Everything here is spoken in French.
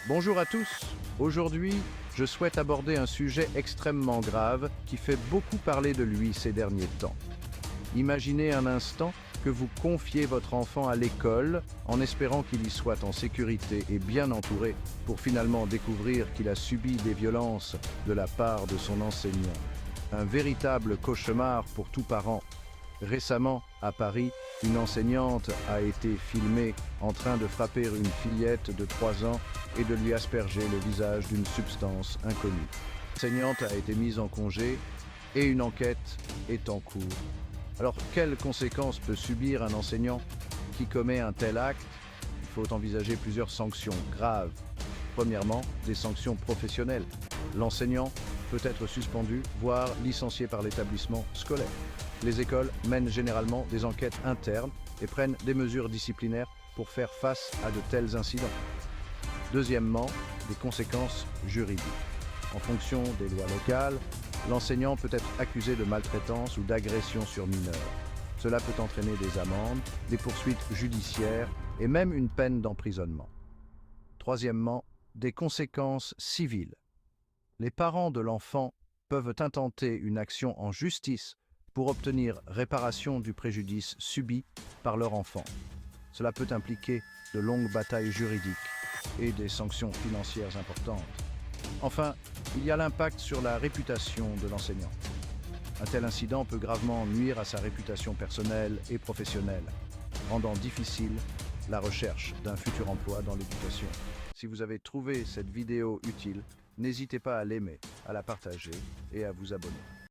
Bonjour à tous. Aujourd'hui, je souhaite aborder un sujet extrêmement grave qui fait beaucoup parler de lui ces derniers temps. Imaginez un instant que vous confiez votre enfant à l'école en espérant qu'il y soit en sécurité et bien entouré pour finalement découvrir qu'il a subi des violences de la part de son enseignant. Un véritable cauchemar pour tout parent. Récemment, à Paris, une enseignante a été filmée en train de frapper une fillette de 3 ans et de lui asperger le visage d'une substance inconnue. L'enseignante a été mise en congé et une enquête est en cours. Alors, quelles conséquences peut subir un enseignant qui commet un tel acte? Il faut envisager plusieurs sanctions graves. Premièrement, des sanctions professionnelles. L'enseignant peut être suspendu, voire licencié par l'établissement scolaire. Les écoles mènent généralement des enquêtes internes et prennent des mesures disciplinaires pour faire face à de tels incidents. Deuxièmement, des conséquences juridiques. En fonction des lois locales, l'enseignant peut être accusé de maltraitance ou d'agression sur mineur. Cela peut entraîner des amendes, des poursuites judiciaires et même une peine d'emprisonnement. Troisièmement, des conséquences civiles. Les parents de l'enfant peuvent intenter une action en justice pour obtenir réparation du préjudice subi par leur enfant. Cela peut impliquer de longues batailles juridiques et des sanctions financières importantes. Enfin, il y a l'impact sur la réputation de l'enseignant. Un tel incident peut gravement nuire à sa réputation personnelle et professionnelle, rendant difficile la recherche d'un futur emploi dans l'éducation. Si vous avez trouvé cette vidéo utile, n'hésitez pas à l'aimer, à la partager et à vous abonner.